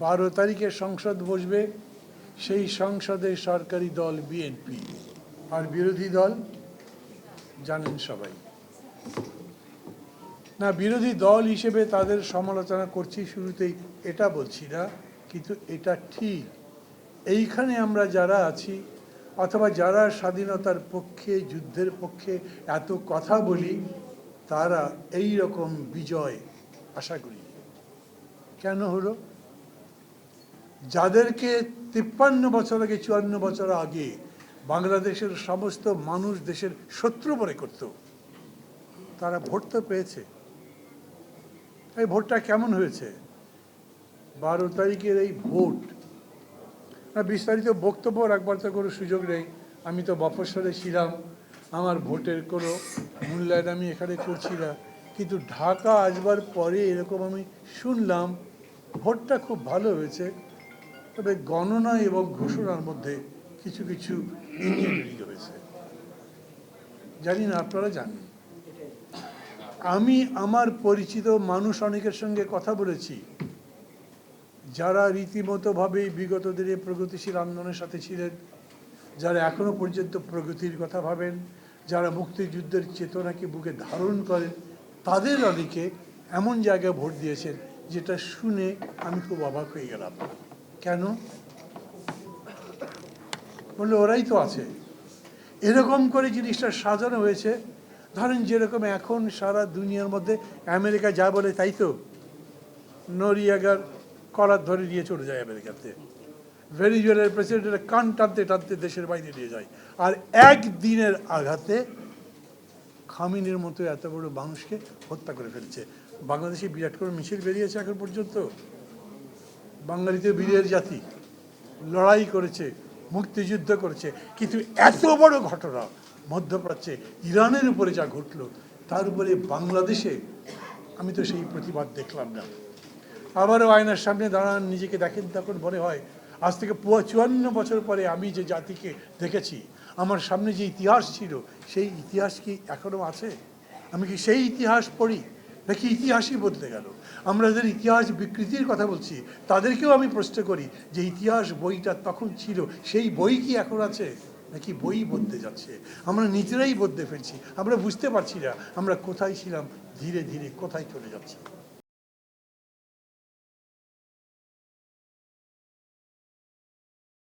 12 তারিখে সংসদ বসবে, সেই সংসদে সরকারি দল বিএনপি আর বিরোধী দল জানেন সবাই। না, বিরোধী দল হিসেবে তাদের সমালোচনা করছি শুরুতেই, এটা বলছি না, কিন্তু এটা ঠিক। এইখানে আমরা যারা আছি অথবা যারা স্বাধীনতার পক্ষে, যুদ্ধের পক্ষে এত কথা বলি, তারা এই রকম বিজয় আশা করি। কেন হলো? যাদেরকে 53 বছর আগে, 54 বছর আগে বাংলাদেশের সমস্ত মানুষ দেশের শত্রু মনে করত, তারা ভোট তো পেয়েছে। এই ভোটটা কেমন হয়েছে? 12 তারিখের এই ভোট, বিস্তারিত বক্তব্য রাখবার তো কোনো সুযোগ নেই। আমি তো বফসরে ছিলাম, আমার ভোটের কোনো মূল্যায়ন আমি এখানে করছি না। কিন্তু ঢাকা আসবার পরে এরকম আমি শুনলাম, ভোটটা খুব ভালো হয়েছে, তবে গণনা এবং ঘোষণার মধ্যে কিছু কিছু ইঞ্জিনিয়ারিং হয়েছে। জানি না আপনারা জানেন। আমি আমার পরিচিত মানুষ অনেকের সঙ্গে কথা বলেছি, যারা রীতিমতোভাবে বিগত দিনে প্রগতিশীল আন্দোলনের সাথে ছিলেন, যারা এখনো পর্যন্ত প্রগতির কথা ভাবেন, যারা মুক্তিযুদ্ধের চেতনাকে বুকে ধারণ করেন, তাদের অনেকে এমন জায়গায় ভোট দিয়েছেন যেটা শুনে আমি খুব অবাক হয়ে গেলাম। কেন? বললে ওরাই তো আছে। এরকম করে জিনিসটা সাজানো হয়েছে। ধরেন যেরকম এখন সারা দুনিয়ার মধ্যে আমেরিকা যা বলে তাই তো, নরিয়াগার কলার ধরে নিয়ে চলে যায় আমেরিকাতে, ভেনিজুয়েলার প্রেসিডেন্টের কান টানতে টানতে দেশের বাইরে নিয়ে যায়, আর একদিনের আঘাতে খামিনের মতো এত বড় মানুষকে হত্যা করে ফেলছে। বাংলাদেশে বিরাট করে মিছিল বেরিয়েছে এখন পর্যন্ত। বাঙালিতে বীরের জাতি, লড়াই করেছে, মুক্তিযুদ্ধ করেছে, কিন্তু এত বড় ঘটনা মধ্যপ্রাচ্যে ইরানের উপরে যা ঘটলো, তার উপরে বাংলাদেশে আমি তো সেই প্রতিবাদ দেখলাম না। আবারও আয়নার সামনে দাঁড়ান, নিজেকে দেখেন, তখন মনে হয় আজ থেকে 54 বছর পরে আমি যে জাতিকে দেখেছি, আমার সামনে যে ইতিহাস ছিল, সেই ইতিহাস কি এখনও আছে? আমি কি সেই ইতিহাস পড়ি, নাকি ইতিহাসই বদলে গেল? আমরা যাদের ইতিহাস বিকৃতির কথা বলছি, তাদেরকেও আমি প্রশ্ন করি যে ইতিহাস বইটা তখন ছিল, সেই বই কি এখন আছে, নাকি বই বদলে যাচ্ছে? আমরা নিজেরাই বদলে ফেলছি, আমরা বুঝতে পারছি না আমরা কোথায় ছিলাম, ধীরে ধীরে কোথায় চলে যাচ্ছি।